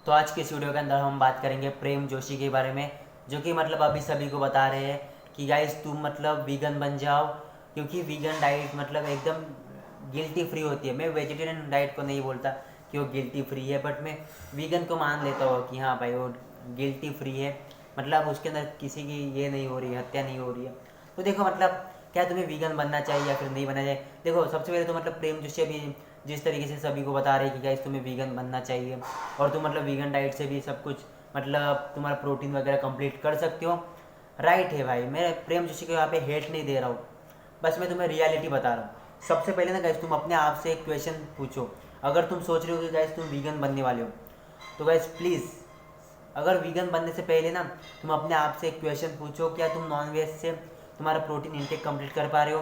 तो आज के इस वीडियो के अंदर हम बात करेंगे प्रेम जोशी के बारे में, जो कि मतलब अभी सभी को बता रहे हैं कि गाइस तुम मतलब वीगन बन जाओ, क्योंकि वीगन डाइट मतलब एकदम गिल्टी फ्री होती है। मैं वेजिटेरियन डाइट को नहीं बोलता कि वो गिल्टी फ्री है, बट मैं वीगन को मान लेता हूँ कि हाँ भाई वो गिल्टी फ्री है, मतलब उसके अंदर किसी की ये नहीं हो रही है, हत्या नहीं हो रही है। तो देखो मतलब क्या तुम्हें वीगन बनना चाहिए या फिर नहीं बनना चाहिए। देखो सबसे पहले तो मतलब प्रेम जोशी अभी जिस तरीके से सभी को बता रहे हैं कि गाइस तुम्हें वीगन बनना चाहिए और तुम मतलब वीगन डाइट से भी सब कुछ मतलब तुम्हारा प्रोटीन वगैरह कंप्लीट कर सकते हो। राइट है भाई, मैं प्रेम जोशी को यहाँ पे हेट नहीं दे रहा हूँ, बस मैं तुम्हें रियलिटी बता रहा हूँ। सबसे पहले ना गाइस तुम अपने आप से एक क्वेश्चन पूछो। अगर तुम सोच रहे हो कि गाइस तुम वीगन बनने वाले हो, तो गाइस प्लीज़ अगर वीगन बनने से पहले ना तुम अपने आप से एक क्वेश्चन पूछो, क्या तुम नॉनवेज से तुम्हारा प्रोटीन इंटेक कंप्लीट कर पा रहे हो?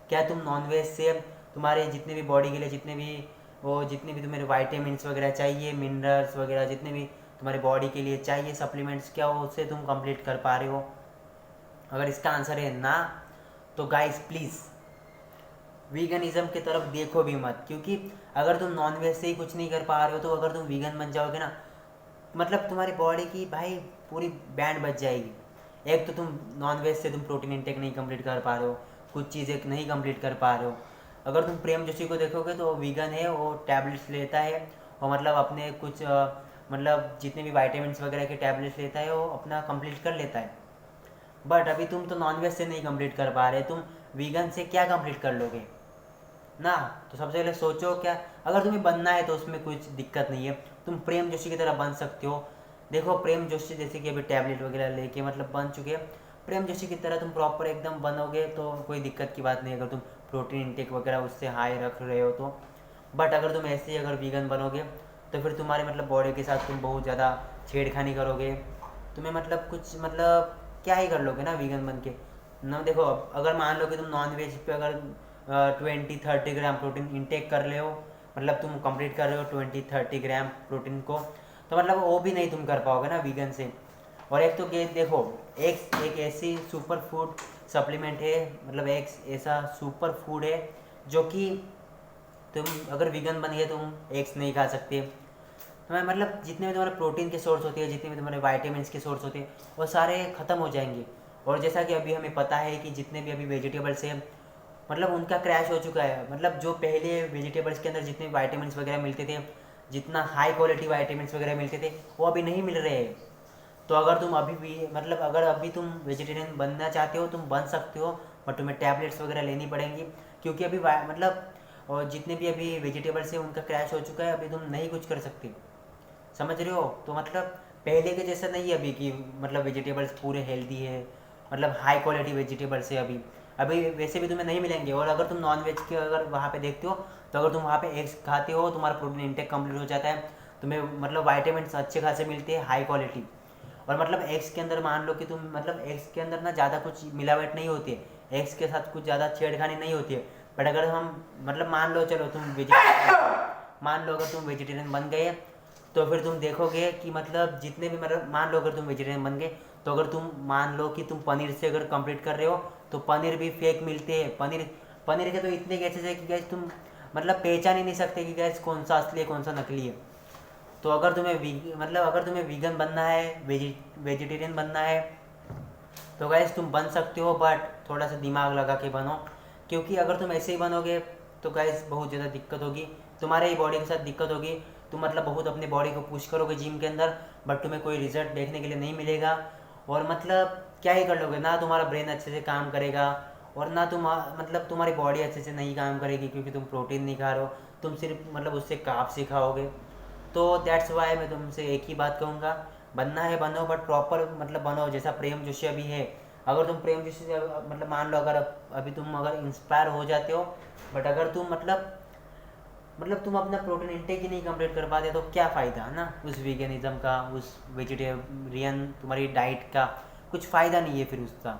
क्या तुम नॉनवेज से तुम्हारे जितने भी बॉडी के लिए जितने भी तुम्हारे वाइटामिन्स वगैरह चाहिए, मिनरल्स वगैरह जितने भी तुम्हारे बॉडी के लिए चाहिए सप्लीमेंट्स, क्या वो उससे तुम कंप्लीट कर पा रहे हो? अगर इसका आंसर है ना, तो गाइस प्लीज़ वीगनिज्म की तरफ देखो भी मत, क्योंकि अगर तुम नॉनवेज से ही कुछ नहीं कर पा रहे हो तो अगर तुम वीगन बन जाओगे ना, मतलब तुम्हारी बॉडी की भाई पूरी बैंड बच जाएगी। एक तो तुम नॉनवेज से तुम प्रोटीन इंटेक नहीं कंप्लीट कर पा रहे हो, कुछ चीज़ें नहीं कंप्लीट कर पा रहे हो। अगर तुम प्रेम जोशी को देखोगे तो वीगन है, वो टैबलेट्स लेता है और मतलब अपने कुछ मतलब जितने भी वाइटामिन्स वगैरह के टैबलेट्स लेता है वो अपना कंप्लीट कर लेता है। बट अभी तुम तो नॉनवेज से नहीं कंप्लीट कर पा रहे, तुम वीगन से क्या कंप्लीट कर लोगे ना? तो सबसे पहले सोचो, क्या अगर तुम्हें बनना है तो उसमें कुछ दिक्कत नहीं है, तुम प्रेम जोशी की तरह बन सकते हो। देखो प्रेम जोशी जैसे कि अभी टैबलेट वगैरह लेके मतलब बन चुके हैं, प्रेम जोशी की तरह तुम प्रॉपर एकदम बनोगे तो कोई दिक्कत की बात नहीं अगर तुम प्रोटीन इंटेक वगैरह उससे हाई रख रहे हो तो। बट अगर तुम ऐसे ही अगर वीगन बनोगे तो फिर तुम्हारे मतलब बॉडी के साथ तुम बहुत ज़्यादा छेड़खानी करोगे। तुम्हें मतलब कुछ मतलब क्या ही कर लोगे ना वीगन बन के ना। देखो अगर मान लो कि तुम नॉन वेज पे अगर 20-30 ग्राम प्रोटीन इंटेक कर ले हो, मतलब तुम कंप्लीट कर रहे हो 20-30 ग्राम प्रोटीन को, तो मतलब वो भी नहीं तुम कर पाओगे ना वीगन से। और एक तो देखो एक ऐसी सुपर फूड सप्लीमेंट है, मतलब एक ऐसा सुपर फूड है जो कि तुम अगर वीगन बन गए तुम एग्स नहीं खा सकते। तुम्हें मतलब जितने भी तुम्हारे प्रोटीन के सोर्स होते हैं, जितने भी तुम्हारे वाइटामिन्स के सोर्स होते हैं, वो सारे ख़त्म हो जाएंगे। और जैसा कि अभी हमें पता है कि जितने भी अभी वेजिटेबल्स हैं मतलब उनका क्रैश हो चुका है। मतलब जो पहले वेजिटेबल्स के अंदर जितने वाइटामिन्स वगैरह मिलते थे, जितना हाई क्वालिटी वाइटामिन्स वगैरह मिलते थे, वो अभी नहीं मिल रहे हैं। तो अगर तुम अभी भी मतलब अगर अभी तुम वेजिटेरियन बनना चाहते हो तुम बन सकते हो, बट तुम्हें टैबलेट्स वगैरह लेनी पड़ेंगी, क्योंकि अभी मतलब और जितने भी अभी वेजिटेबल्स हैं उनका क्रैश हो चुका है, अभी तुम नहीं कुछ कर सकते। समझ रहे हो? तो मतलब पहले के जैसा नहीं है अभी कि मतलब वेजिटेबल्स पूरे हेल्दी है, मतलब हाई क्वालिटी वेजिटेबल्स है अभी। अभी वैसे भी तुम्हें नहीं मिलेंगे। और अगर तुम नॉन वेज के अगर वहाँ पे देखते हो तो अगर तुम वहाँ पे एग्स खाते हो तुम्हारा प्रोटीन इंटेक कंप्लीट हो जाता है, तुम्हें मतलब वाइटामिन अच्छे खासे मिलते हैं हाई क्वालिटी। और मतलब एग्स के अंदर मान लो कि तुम मतलब एग्स के अंदर ना ज़्यादा कुछ मिलावट नहीं होती है, एग्स के साथ कुछ ज़्यादा छेड़खानी नहीं होती है। बट अगर हम मतलब मान लो चलो तुम वेजिटेरियन मान लो अगर तुम वेजिटेरियन बन गए तो फिर तुम देखोगे कि मतलब जितने भी मतलब मान लो अगर तुम वेजिटेरियन बन गए तो अगर तुम मान लो कि तुम पनीर से अगर कंप्लीट कर रहे हो तो पनीर भी फेक मिलते हैं। पनीर पनीर के तो इतने केसेस है कि गैस तुम मतलब पहचान ही नहीं सकते कि गैस कौन सा असली है कौन सा नकली है। तो अगर तुम्हें मतलब अगर तुम्हें वीगन बनना है, वेजिटेरियन बनना है, तो गैस तुम बन सकते हो, बट थोड़ा सा दिमाग लगा के बनो, क्योंकि अगर तुम ऐसे ही बनोगे तो गैस बहुत ज़्यादा दिक्कत होगी, तुम्हारे ही बॉडी के साथ दिक्कत होगी। तुम मतलब बहुत अपने बॉडी को पुश करोगे जिम के अंदर, बट तुम्हें कोई रिजल्ट देखने के लिए नहीं मिलेगा। और मतलब क्या ही कर लोगे ना, तुम्हारा ब्रेन अच्छे से काम करेगा और ना तुम मतलब तुम्हारी बॉडी अच्छे से नहीं काम करेगी, क्योंकि तुम प्रोटीन नहीं खा रहे हो, तुम सिर्फ मतलब उससे कार्ब्स ही खाओगे। तो दैट्स वाई मैं तुमसे एक ही बात कहूँगा, बनना है बनो, बट प्रॉपर मतलब बनो जैसा प्रेम जोशी अभी है। अगर तुम प्रेम जोशी से मतलब मान लो अगर अभी तुम अगर इंस्पायर हो जाते हो, बट अगर तुम मतलब तुम अपना प्रोटीन इंटेक ही नहीं कंप्लीट कर पाते तो क्या फ़ायदा ना उस वीगनिज्म का, उस वेजिटेरियन तुम्हारी डाइट का कुछ फ़ायदा नहीं है फिर उसका।